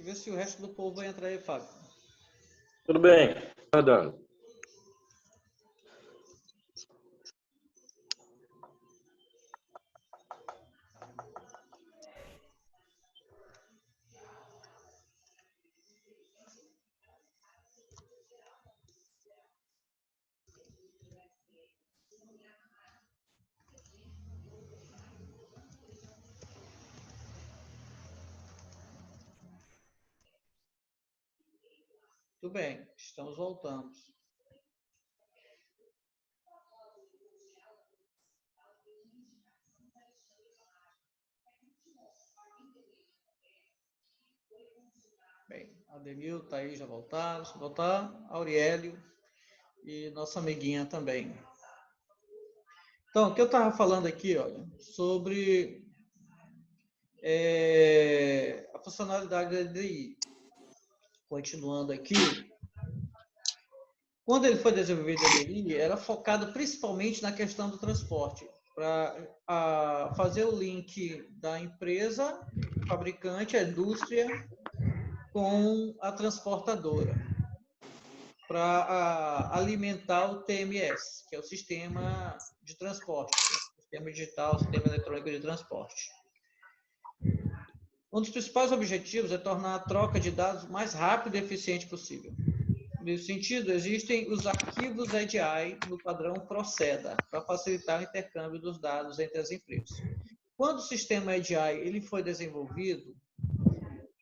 Deixa eu ver se o resto do povo vai entrar aí, Fábio. Tudo bem, aguardando. Tudo bem, estamos voltando. Bem, Ademil está aí, já voltaram. Se voltar, Aurélio e nossa amiguinha também. Então, o que eu estava falando aqui, olha, sobre a funcionalidade da EDI. Continuando aqui, quando ele foi desenvolvido a EDI, era focado principalmente na questão do transporte, para fazer o link da empresa, fabricante, a indústria, com a transportadora, para alimentar o TMS, que é o sistema de transporte, sistema digital, sistema eletrônico de transporte. Um dos principais objetivos é tornar a troca de dados mais rápida e eficiente possível. Nesse sentido, existem os arquivos EDI no padrão Proceda, para facilitar o intercâmbio dos dados entre as empresas. Quando o sistema EDI ele foi desenvolvido,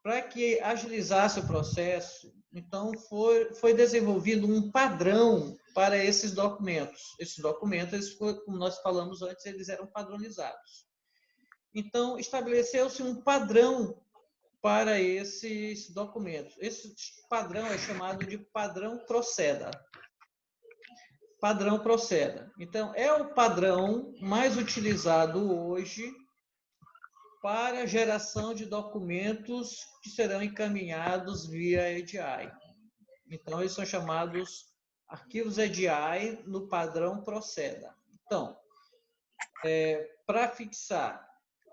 para que agilizasse o processo, então foi desenvolvido um padrão para esses documentos. Esses documentos, como nós falamos antes, eles eram padronizados. Então, estabeleceu-se um padrão para esses documentos. Esse padrão é chamado de padrão Proceda. Padrão Proceda. Então, é o padrão mais utilizado hoje para geração de documentos que serão encaminhados via EDI. Então, eles são chamados arquivos EDI no padrão Proceda. Então, para fixar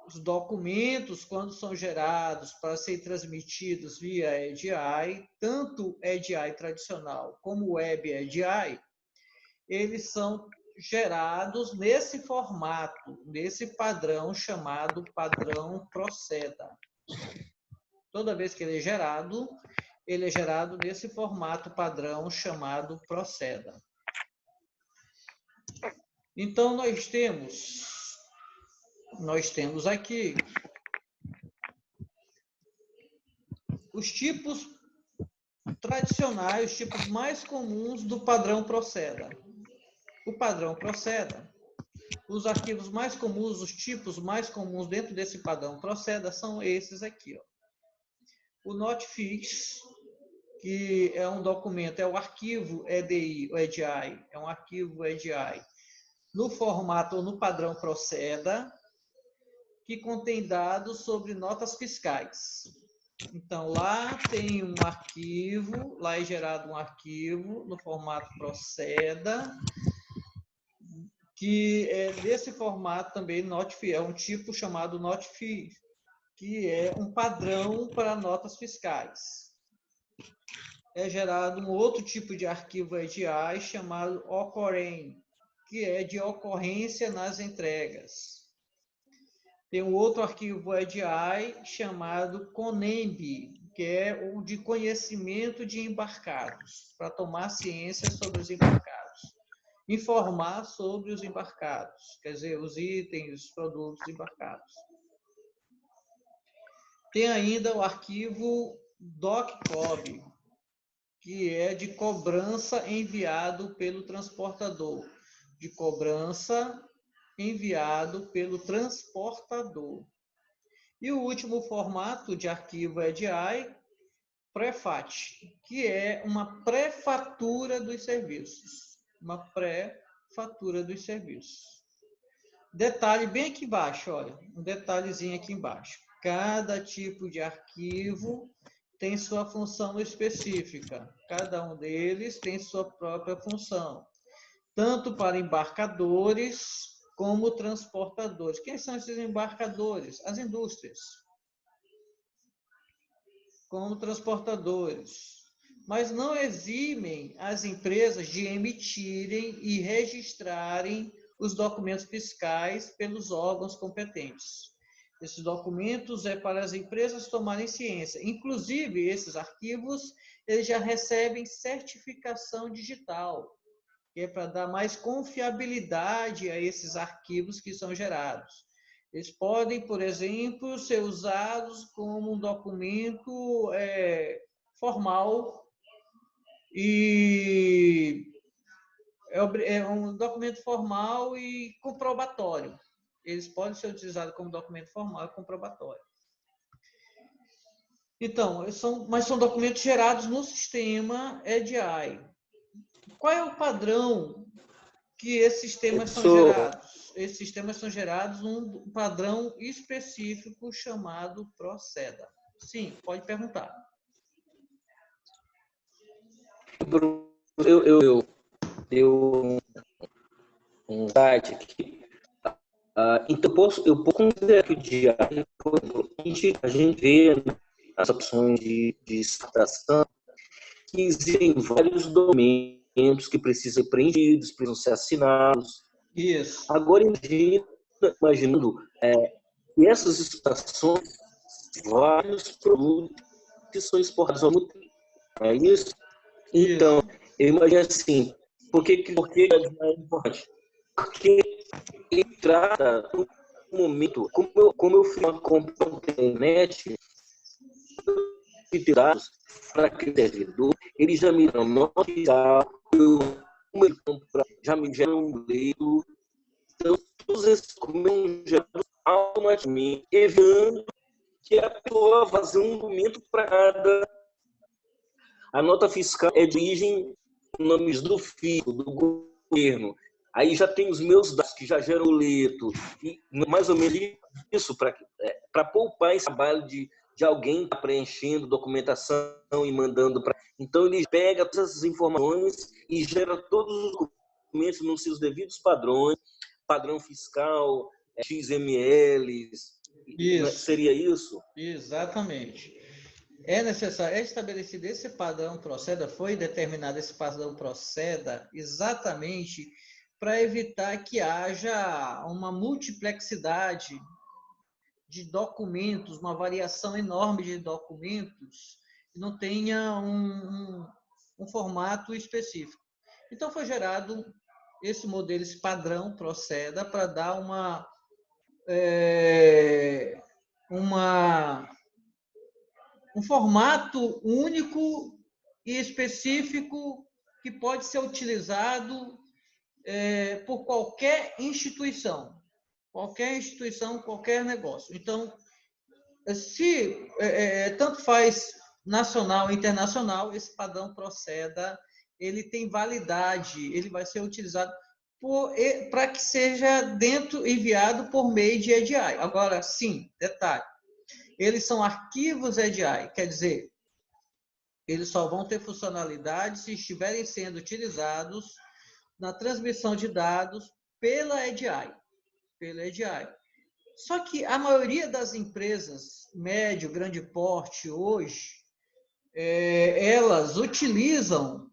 os documentos, quando são gerados para serem transmitidos via EDI, tanto EDI tradicional como Web EDI, eles são gerados nesse formato, nesse padrão chamado padrão Proceda. Toda vez que ele é gerado nesse formato padrão chamado Proceda. Então, nós temos aqui os tipos tradicionais, os tipos mais comuns do padrão Proceda. O padrão Proceda, os arquivos mais comuns, os tipos mais comuns dentro desse padrão Proceda são esses aqui. Ó. O Notfix, que é um documento, é o arquivo EDI, o EDI, é um arquivo EDI no formato ou no padrão Proceda, que contém dados sobre notas fiscais. Então, lá tem um arquivo, lá é gerado um arquivo no formato Proceda, que é desse formato também, Notfix, é um tipo chamado Notfix, que é um padrão para notas fiscais. É gerado um outro tipo de arquivo EDI chamado Ocorrem, que é de ocorrência nas entregas. Tem um outro arquivo EDI chamado CONEMB, que é o de conhecimento de embarcados, para tomar ciência sobre os embarcados. Informar sobre os embarcados, quer dizer, os itens, os produtos embarcados. Tem ainda o arquivo DocCob, que é de cobrança enviado pelo transportador. De cobrança enviado pelo transportador. E o último formato de arquivo EDI, Prefat, que é uma pré-fatura dos serviços. Uma pré-fatura dos serviços. Detalhe bem aqui embaixo, olha, um detalhezinho aqui embaixo. Cada tipo de arquivo tem sua função específica. Cada um deles tem sua própria função. Tanto para embarcadores como transportadores. Quem são esses embarcadores? As indústrias. como transportadores, mas não eximem as empresas de emitirem e registrarem os documentos fiscais pelos órgãos competentes. Esses documentos é para as empresas tomarem ciência. Inclusive, esses arquivos, eles já recebem certificação digital, que é para dar mais confiabilidade a esses arquivos que são gerados. Eles podem, por exemplo, ser usados como um documento formal e é um documento formal e comprobatório. Eles podem ser utilizados como documento formal e comprobatório. Então, mas são documentos gerados no sistema EDI. Qual é o padrão que esses sistemas são gerados? Esses sistemas são gerados num padrão específico chamado Proceda. Sim, pode perguntar. Eu um site aqui. Então, eu posso considerar que o diário, a gente vê as opções de extração que existem vários documentos que precisam ser preenchidos, precisam ser assinados. Isso. Agora, imaginando que essas extrações, vários produtos que são exportados ao mesmo tempo. É isso? Então, eu imagino assim, por que é importante? Porque ele trata no momento, como eu fiz uma compra na internet, dados para aquele servidor, ele já me dá um nota fiscal, já me gera um leito. Então, todos esses documentos gerados automaticamente, evitando que a pessoa vá fazer um documento para cada. A nota fiscal é de origem, nomes do fisco, do governo. Aí já tem os meus dados que já geram o leito. E mais ou menos isso para poupar esse trabalho de alguém tá preenchendo documentação e mandando para. Então, ele pega todas essas informações e gera todos os documentos nos seus devidos padrões, padrão fiscal, XML. Isso. Seria isso? Exatamente. É necessário, estabelecido esse padrão Proceda, foi determinado esse padrão Proceda exatamente para evitar que haja uma multiplexidade de documentos, uma variação enorme de documentos, e não tenha um formato específico. Então, foi gerado esse modelo, esse padrão Proceda, para dar um formato único e específico que pode ser utilizado por qualquer instituição, qualquer negócio. Então, se tanto faz nacional ou internacional, esse padrão Proceda, ele tem validade, ele vai ser utilizado para que seja enviado por meio de EDI. Agora, sim, detalhe, eles são arquivos EDI, quer dizer, eles só vão ter funcionalidade se estiverem sendo utilizados na transmissão de dados pela EDI. Só que a maioria das empresas médio, grande porte hoje, elas utilizam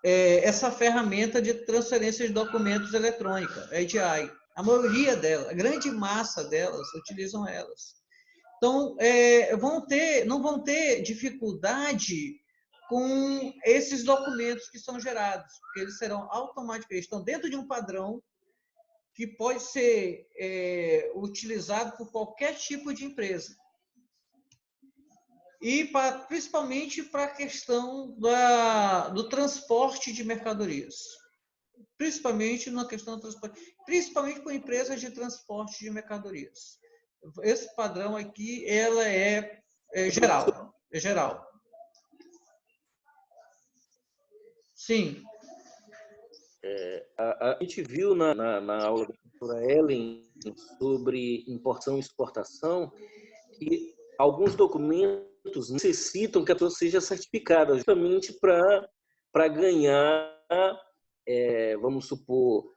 essa ferramenta de transferência de documentos eletrônica, EDI. A maioria delas, a grande massa delas, utilizam elas. Então, não vão ter dificuldade com esses documentos que são gerados, porque eles serão automaticamente, estão dentro de um padrão que pode ser utilizado por qualquer tipo de empresa. E principalmente para a questão do transporte de mercadorias. Principalmente na questão do transporte, principalmente com empresas de transporte de mercadorias. Esse padrão aqui, ela é geral. É geral. Sim. A gente viu na aula da professora Ellen sobre importação e exportação que alguns documentos necessitam que a pessoa seja certificada, justamente para ganhar, vamos supor,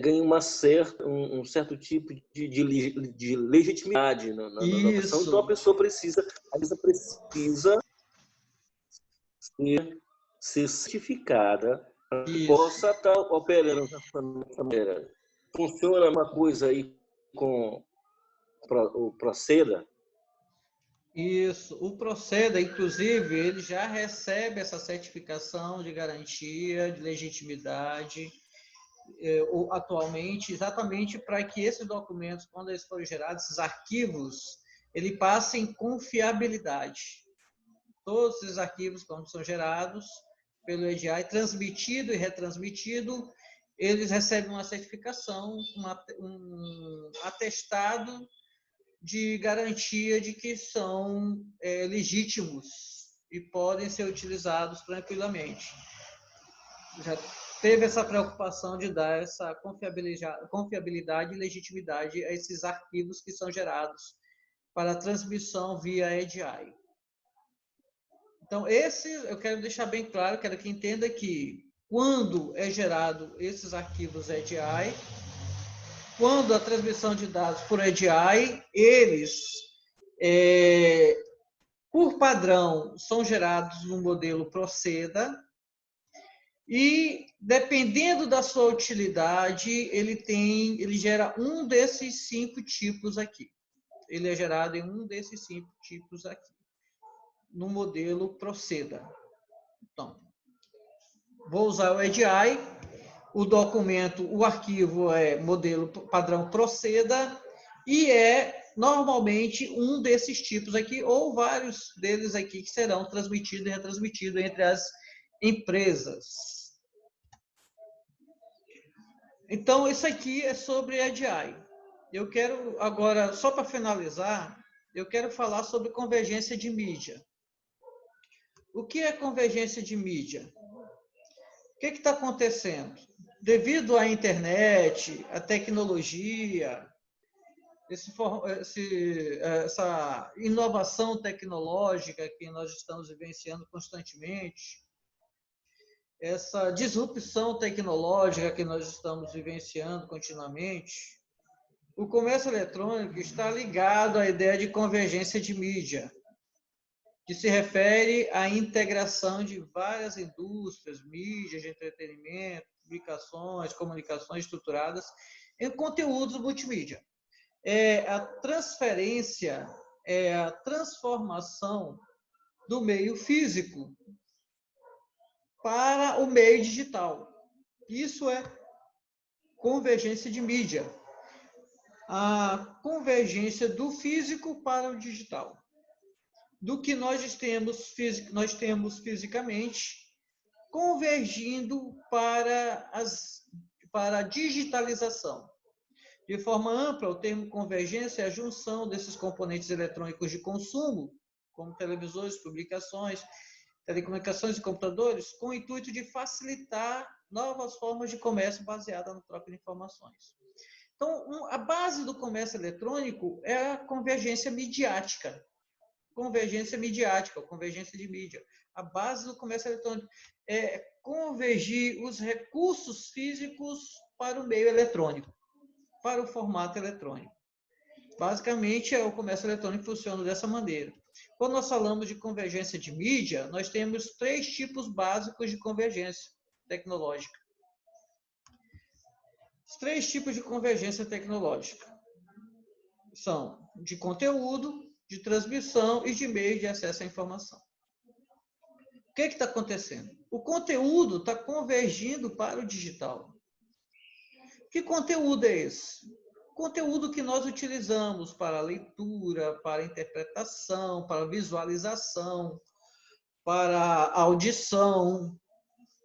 ganha um certo tipo de legitimidade na profissão. Então, a pessoa precisa ser certificada para que possa estar operando dessa maneira. Funciona uma coisa aí com o Proceda? Isso, o Proceda, inclusive, ele já recebe essa certificação de garantia, de legitimidade, atualmente, exatamente para que esses documentos, quando eles forem gerados, esses arquivos, ele passem confiabilidade. Todos esses arquivos, quando são gerados pelo EDI, transmitido e retransmitido, eles recebem uma certificação, um atestado de garantia de que são legítimos e podem ser utilizados tranquilamente. Já teve essa preocupação de dar essa confiabilidade e legitimidade a esses arquivos que são gerados para transmissão via EDI. Então, eu quero deixar bem claro, quero que entenda que quando é gerado esses arquivos EDI, quando a transmissão de dados por EDI, eles, por padrão, são gerados no modelo Proceda e, dependendo da sua utilidade, ele gera um desses 5 tipos aqui. Ele é gerado em um desses 5 tipos aqui, no modelo Proceda. Então, vou usar o EDI, o documento, o arquivo é modelo padrão Proceda e é normalmente um desses tipos aqui, ou vários deles aqui que serão transmitidos e retransmitidos entre as empresas. Então, isso aqui é sobre EDI. Eu quero agora, só para finalizar, eu quero falar sobre convergência de mídia. O que é convergência de mídia? O que está acontecendo? Devido à internet, à tecnologia, essa inovação tecnológica que nós estamos vivenciando constantemente, essa disrupção tecnológica que nós estamos vivenciando continuamente, o comércio eletrônico está ligado à ideia de convergência de mídia, que se refere à integração de várias indústrias, mídias de entretenimento, publicações, comunicações estruturadas em conteúdos multimídia. É a transferência, é a transformação do meio físico para o meio digital. Isso é convergência de mídia. A convergência do físico para o digital. Do que nós temos fisicamente, convergindo para a digitalização. De forma ampla, o termo convergência é a junção desses componentes eletrônicos de consumo, como televisores, publicações, telecomunicações e computadores, com o intuito de facilitar novas formas de comércio baseadas na troca de informações. Então, a base do comércio eletrônico é a convergência midiática. Convergência midiática, ou convergência de mídia. A base do comércio eletrônico é convergir os recursos físicos para o meio eletrônico, para o formato eletrônico. Basicamente, o comércio eletrônico funciona dessa maneira. Quando nós falamos de convergência de mídia, nós temos 3 tipos básicos de convergência tecnológica. Os 3 tipos de convergência tecnológica são de conteúdo, de transmissão e de meio de acesso à informação. O que está acontecendo? O conteúdo está convergindo para o digital. Que conteúdo é esse? Conteúdo que nós utilizamos para leitura, para interpretação, para visualização, para audição.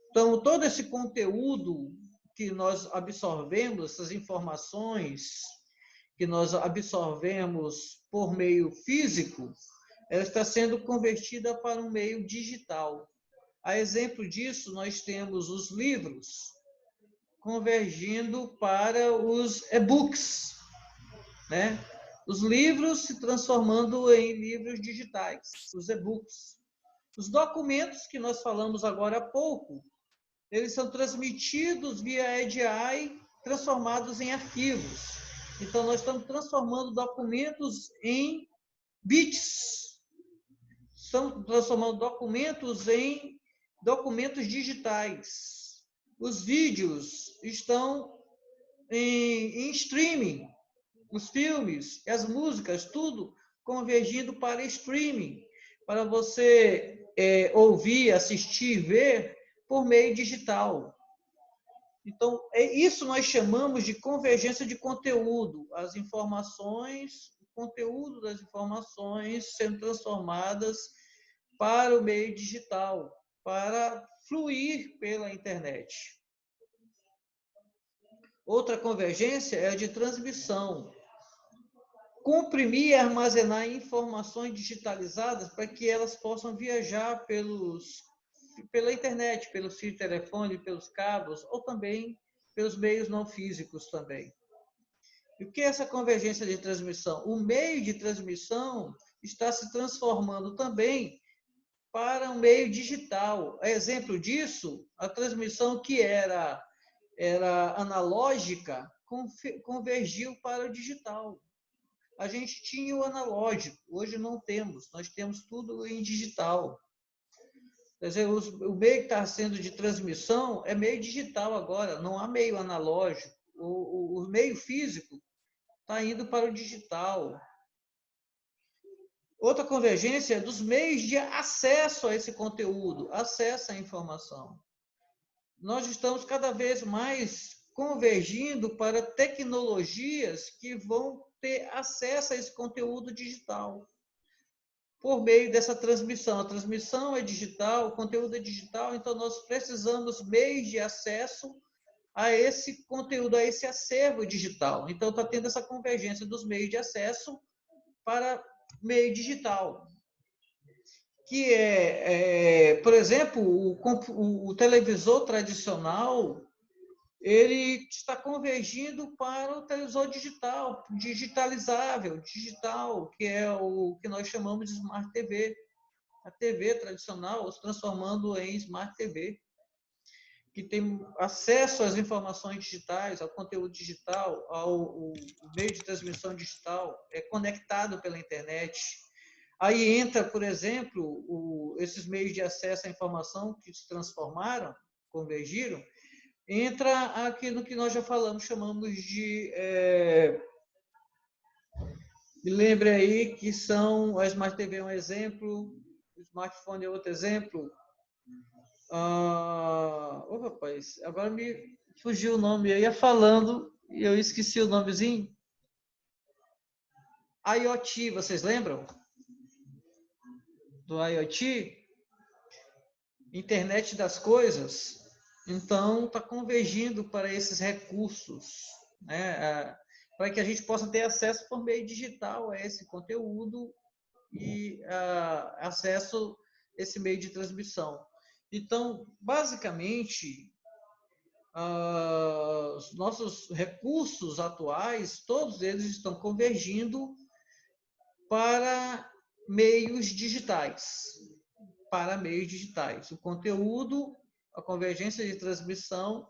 Então, todo esse conteúdo que nós absorvemos, essas informações que nós absorvemos por meio físico, ela está sendo convertida para um meio digital. A exemplo disso, nós temos os livros convergindo para os e-books, né? Os livros se transformando em livros digitais, os e-books. Os documentos que nós falamos agora há pouco, eles são transmitidos via EDI transformados em arquivos. Então, nós estamos transformando documentos em bits. Estamos transformando documentos em documentos digitais. Os vídeos estão em streaming. Os filmes, as músicas, tudo convergindo para streaming, para você ouvir, assistir, ver por meio digital. Então, isso nós chamamos de convergência de conteúdo. As informações, o conteúdo das informações sendo transformadas para o meio digital, para fluir pela internet. Outra convergência é a de transmissão. Comprimir e armazenar informações digitalizadas para que elas possam viajar pela internet, pelo fio de telefone, pelos cabos, ou também pelos meios não físicos também. E o que é essa convergência de transmissão? O meio de transmissão está se transformando também para um meio digital. Exemplo disso, a transmissão que era analógica convergiu para o digital. A gente tinha o analógico, hoje não temos, nós temos tudo em digital. Quer dizer, o meio que está sendo de transmissão é meio digital agora, não há meio analógico. O meio físico está indo para o digital. Outra convergência é dos meios de acesso a esse conteúdo, acesso à informação. Nós estamos cada vez mais convergindo para tecnologias que vão ter acesso a esse conteúdo digital por meio dessa transmissão. A transmissão é digital, o conteúdo é digital, então nós precisamos meios de acesso a esse conteúdo, a esse acervo digital. Então está tendo essa convergência dos meios de acesso para meio digital, que por exemplo, o televisor tradicional, ele está convergindo para o televisor digital, digitalizável, digital, que é o que nós chamamos de Smart TV. A TV tradicional se transformando em Smart TV, que tem acesso às informações digitais, ao conteúdo digital, ao meio de transmissão digital, é conectado pela internet. Aí entra, por exemplo, esses meios de acesso à informação que se transformaram, convergiram, entra aqui no que nós já falamos, chamamos de... me lembre aí que são... A Smart TV é um exemplo, o smartphone é outro exemplo. Rapaz, agora me fugiu o nome. Eu ia falando e eu esqueci o nomezinho. IoT, vocês lembram? Do IoT? Internet das coisas. Então, está convergindo para esses recursos, né? Para que a gente possa ter acesso por meio digital a esse conteúdo e acesso a esse meio de transmissão. Então, basicamente, os nossos recursos atuais, todos eles estão convergindo para meios digitais. O conteúdo, a convergência de transmissão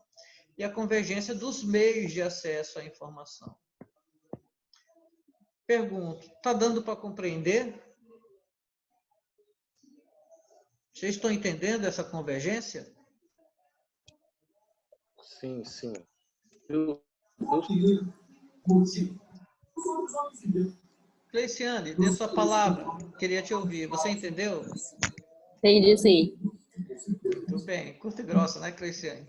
e a convergência dos meios de acesso à informação. Pergunto, está dando para compreender? Vocês estão entendendo essa convergência? Sim, sim. Cleiciane, dê sua palavra. Queria te ouvir. Você entendeu? Entendi, sim. Tudo bem. Curta e grossa, né, Cleiciane?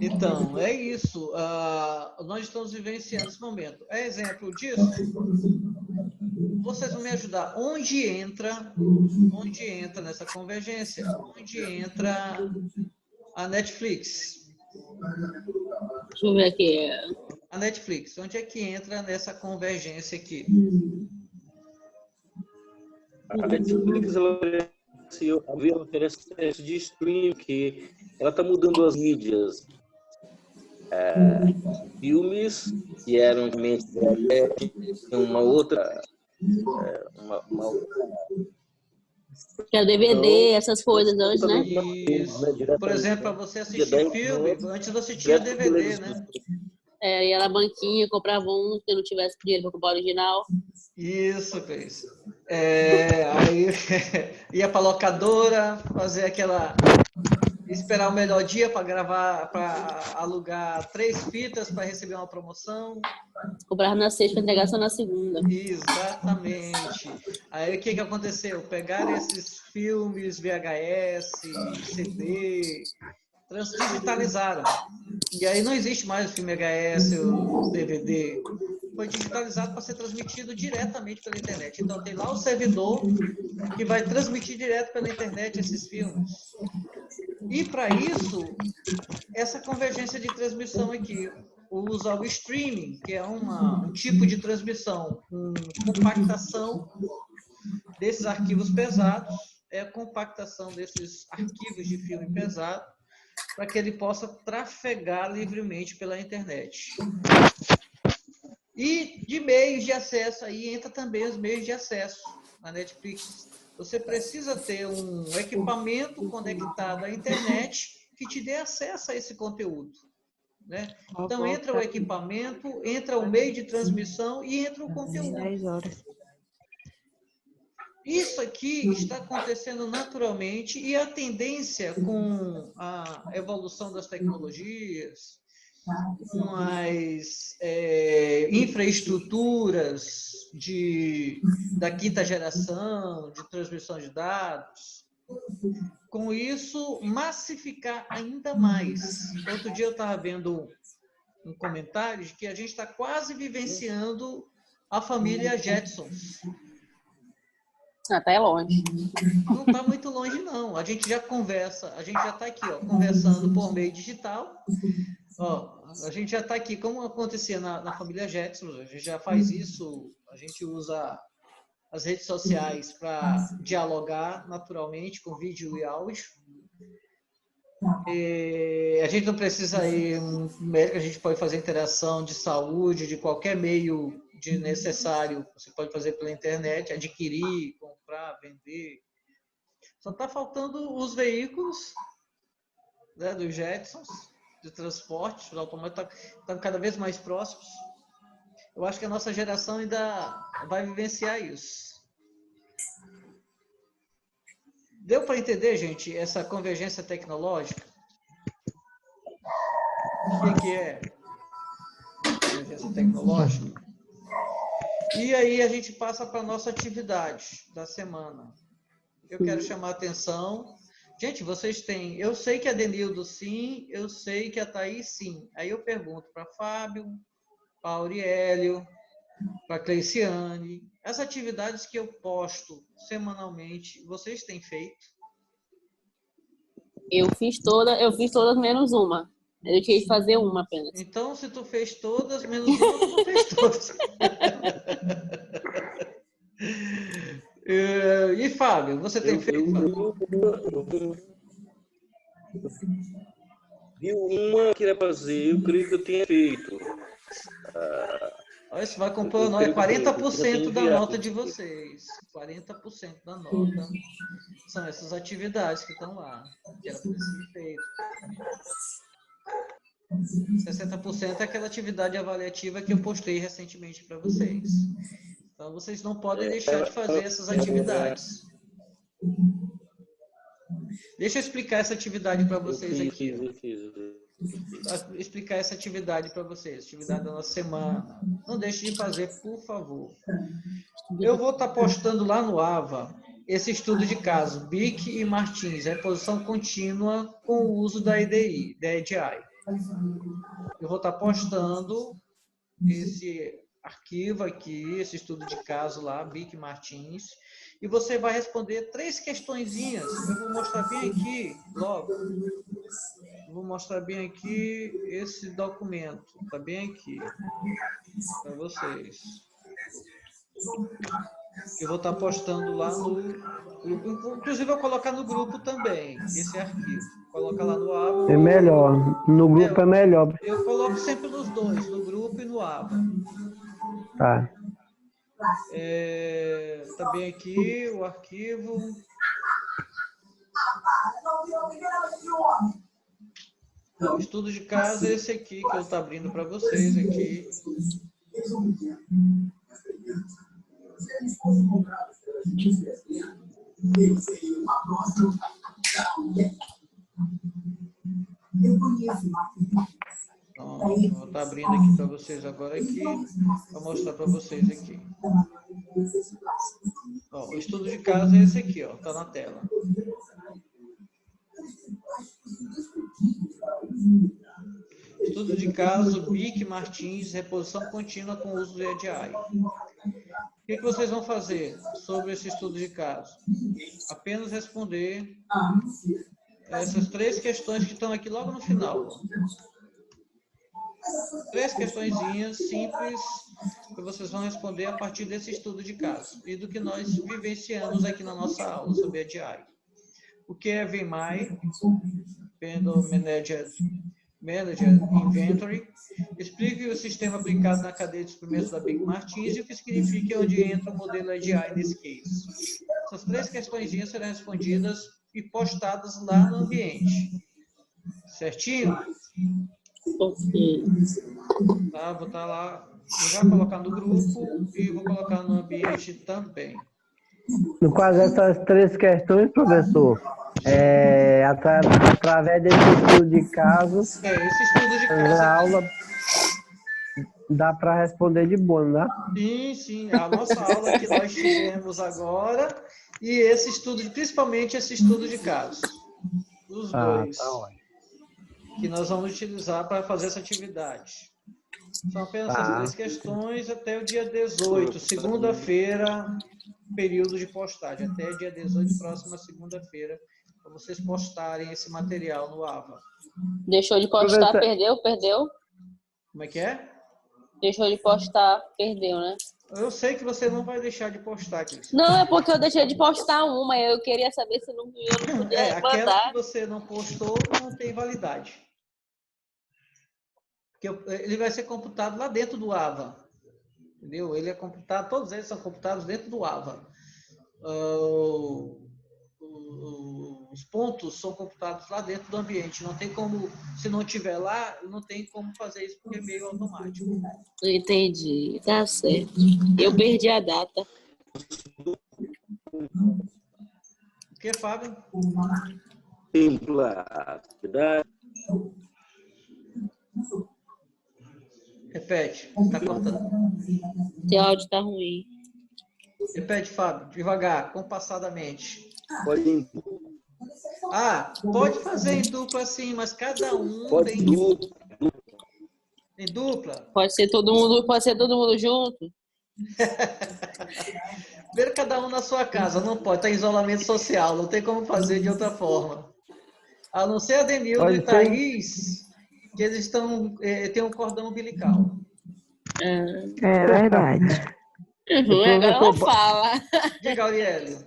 Então, é isso. Nós estamos vivenciando esse momento. É exemplo disso? Vocês vão me ajudar. Onde entra nessa convergência? Onde entra a Netflix? Deixa eu ver aqui. A Netflix, onde é que entra nessa convergência aqui? A Netflix, ela oferece serviço de streaming, que ela está mudando as mídias. Filmes que eram uma outra Que é DVD, essas coisas antes, né? Isso. Por exemplo, para você assistir filme, antes você tinha DVD, né? Ia na banquinha, comprava um, se não tivesse dinheiro para comprar o original. Isso, Cris. Aí ia para locadora, fazer aquela... Esperar o melhor dia para gravar, para alugar 3 fitas para receber uma promoção. Comprava na sexta para entregar só na segunda. Exatamente. Aí o que aconteceu? Pegaram esses filmes VHS, CD, digitalizaram. E aí não existe mais o filme VHS ou DVD. Foi digitalizado para ser transmitido diretamente pela internet. Então tem lá o servidor que vai transmitir direto pela internet esses filmes. E para isso, essa convergência de transmissão aqui, usa o streaming, que é um tipo de transmissão, compactação desses arquivos pesados, a compactação desses arquivos de filme pesado, para que ele possa trafegar livremente pela internet. E de meios de acesso, aí entra também os meios de acesso na Netflix. Você precisa ter um equipamento conectado à internet que te dê acesso a esse conteúdo, né? Então, entra o equipamento, entra o meio de transmissão e entra o conteúdo. 10 horas. Isso aqui está acontecendo naturalmente e a tendência com a evolução das tecnologias, com as infraestruturas da quinta geração, de transmissão de dados, com isso massificar ainda mais. Outro dia eu estava vendo um comentário de que a gente está quase vivenciando a família Jetsons. Até longe. Não está muito longe, não. A gente já conversa, a gente já está aqui, ó, conversando por meio digital. Ó, a gente já está aqui, como acontecia na família Jetsons, a gente já faz isso, a gente usa as redes sociais para dialogar naturalmente com vídeo e áudio. A gente não precisa ir médico, a gente pode fazer interação de saúde, de qualquer meio de necessário, você pode fazer pela internet, adquirir, comprar, vender. Só está faltando os veículos, né, dos Jetsons, de transporte, os automóveis estão cada vez mais próximos. Eu acho que a nossa geração ainda vai vivenciar isso. Deu para entender, gente, essa convergência tecnológica? O que é convergência tecnológica? E aí a gente passa para a nossa atividade da semana. Eu quero chamar a atenção. Gente, vocês têm... Eu sei que a Denildo sim, eu sei que a Thaís sim. Aí eu pergunto para Fábio, para Auriélio, para Cleiciane. As atividades que eu posto semanalmente, vocês têm feito? Eu fiz todas menos uma. Eu tinha que fazer uma apenas. Então, se tu fez todas, menos uma, tu não fez todas. E Fábio, você tem feito? Vi uma que era fazer, eu creio que eu tenha feito. Olha, isso vai compor 40% da nota de vocês. 40% da nota são essas atividades que estão lá, que era para ser feito. 60% é aquela atividade avaliativa que eu postei recentemente para vocês. Então, vocês não podem deixar de fazer essas atividades. Deixa eu explicar essa atividade para vocês aqui. Explicar essa atividade para vocês, atividade da nossa semana. Não deixe de fazer, por favor. Eu vou estar postando lá no AVA esse estudo de caso, Bic e Martins, reposição contínua com o uso da EDI, da EDI. Eu vou estar postando esse arquivo aqui, esse estudo de caso lá, Bic e Martins, e você vai responder 3 questõezinhas. Eu vou mostrar bem aqui, logo. Vou mostrar bem aqui esse documento. Está bem aqui para vocês. Eu vou estar postando lá no grupo. Inclusive, eu vou colocar no grupo também, esse arquivo. Coloca lá no AVA. É melhor. No grupo é melhor. Eu coloco sempre nos dois, no grupo e no AVA. Tá. Tá bem aqui o arquivo. O estudo de caso é esse aqui que eu estou abrindo para vocês aqui. Então, vou estar abrindo aqui para vocês agora aqui, para mostrar para vocês aqui. Ó, o estudo de caso é esse aqui, ó, está na tela. Estudo de caso, BIC Martins, reposição contínua com uso do EDI. O que vocês vão fazer sobre esse estudo de caso? Apenas responder essas 3 questões que estão aqui logo no final. 3 questõezinhas simples que vocês vão responder a partir desse estudo de caso e do que nós vivenciamos aqui na nossa aula sobre EDI. O que é VMI? Vendor Manager Inventory. Explique o sistema aplicado na cadeia de suprimentos da BIC Martins e o que significa onde entra o modelo EDI nesse case. Essas 3 questõezinhas serão respondidas e postadas lá no ambiente. Certinho? Tá, vou estar lá, vou já colocar no grupo e vou colocar no ambiente também. No quais essas 3 questões, professor, através desse estudo de casos, Esse estudo de caso a aqui. aula dá para responder de boa, não dá? Sim, sim, a nossa aula que nós tivemos agora e esse estudo, principalmente esse estudo de casos. Os dois. Tá ótimo. Que nós vamos utilizar para fazer essa atividade. São apenas essas 3 questões até o dia 18, segunda-feira, período de postagem. Até dia 18, próxima segunda-feira, para vocês postarem esse material no AVA. Deixou de postar, perdeu? Como é que é? Deixou de postar, perdeu, né? Eu sei que você não vai deixar de postar, Cris. Não, é porque eu deixei de postar uma, eu queria saber se não viu, eu não podia aquela mandar. que você não postou não tem validade. Porque ele vai ser computado lá dentro do AVA. Entendeu? Ele é computado, todos eles são computados dentro do AVA. Os pontos são computados lá dentro do ambiente. Não tem como, se não tiver lá, não tem como fazer isso porque é meio automático. Entendi, tá certo. Eu perdi a data. O que, Fábio? Simplicidade. Repete, tá cortando. Seu áudio tá ruim. Repete, Fábio, devagar, compassadamente. Pode Pode fazer em dupla sim, mas cada um pode tem dupla. em dupla. Pode ser todo mundo junto? Primeiro cada um na sua casa, não pode, tá em isolamento social, não tem como fazer de outra forma. A não ser a Denildo e Thaís, que eles têm um cordão umbilical. É verdade. Agora ela fala. Diga, Auriélio.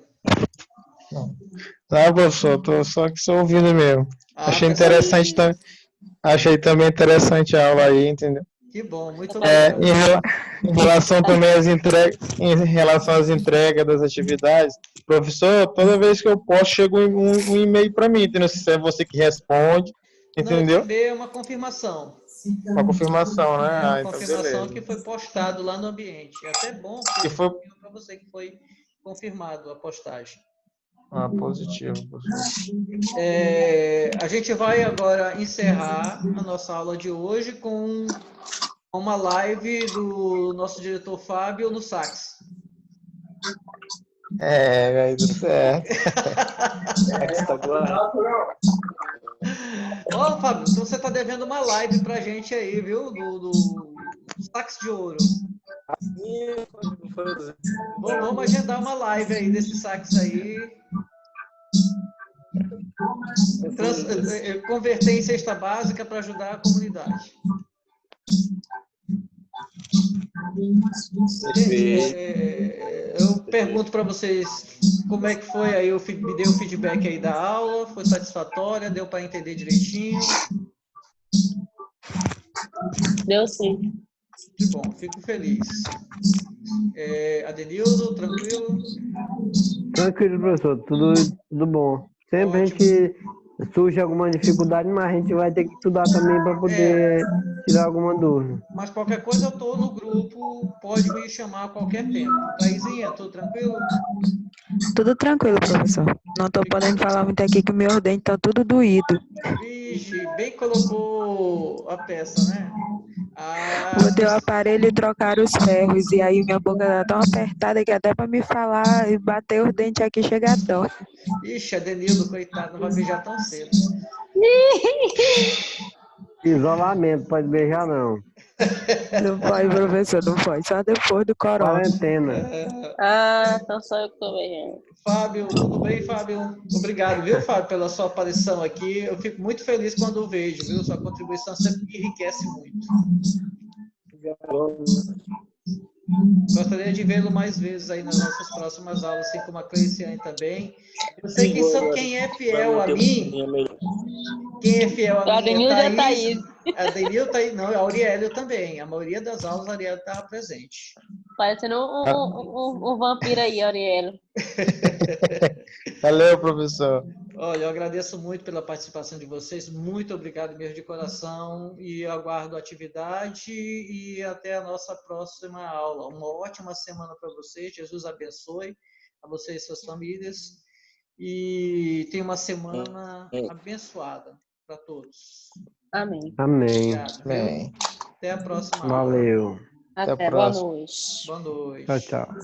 Tá, professor, tô só aqui só ouvindo mesmo. Achei interessante também. Achei também interessante a aula aí, entendeu? Que bom, muito obrigado. Em relação também às entregas das atividades, professor, toda vez que eu posto, chega um e-mail para mim, entendeu? Se é você que responde, entendeu? Não, esse e-mail é uma confirmação. Uma confirmação, né? É uma Então, confirmação beleza. que foi postado lá no ambiente. É até bom Que foi para você que foi confirmado a postagem. positivo. A gente vai agora encerrar a nossa aula de hoje com uma live do nosso diretor Fábio no sax. Vai tudo certo. Ó, Fábio, então você está devendo uma live pra gente aí, viu? Do sax de ouro. Vamos agendar uma live aí desse sax aí. Converter em cesta básica para ajudar a comunidade. Eu pergunto para vocês como é que foi aí, me deu o feedback aí da aula, foi satisfatória, deu para entender direitinho? Deu sim. Que bom, fico feliz. Adenildo, tranquilo? Tranquilo, professor, tudo bom. Sempre a gente surge alguma dificuldade, mas a gente vai ter que estudar também para poder tirar alguma dúvida. Mas qualquer coisa eu estou no grupo, pode me chamar a qualquer tempo. Thaisinha, tudo tranquilo? Tudo tranquilo, professor. Não tô podendo falar muito aqui que meus dentes estão tudo doído. Vixe, bem colocou a peça, né? Ah, Botei o aparelho e trocaram os ferros. E aí minha boca tá tão apertada que até para me falar e bater os dentes aqui chega a dó. ixi, a Denildo, coitado, não vai beijar tão cedo. Isolamento, pode beijar não. Não pode, professor, não pode. Só depois do corona. Quarentena. Ah, então só eu que tô vendo. Fábio, tudo bem, Fábio? Obrigado, viu, Fábio, pela sua aparição aqui. Eu fico muito feliz quando eu vejo, viu? Sua contribuição sempre me enriquece muito. Gostaria de vê-lo mais vezes aí nas nossas próximas aulas, assim como a Cleiciane também. Eu sei quem é fiel a mim, quem é fiel a A mim é Denilda e a Thaís. Thaís. A Denilda tá aí, não, a Auriélio também. A maioria das aulas a Auriélio estava presente. Parecendo um vampiro aí, Aurielo. Valeu, professor. Olha, eu agradeço muito pela participação de vocês. Muito obrigado mesmo de coração. E aguardo a atividade e até a nossa próxima aula. Uma ótima semana para vocês. Jesus abençoe a vocês e suas famílias. E tenha uma semana abençoada para todos. Amém. Amém. Obrigado, viu? Bem, Até a próxima aula. Valeu. Até a Até, boa próxima. noite. Boa noite. Tchau, tchau.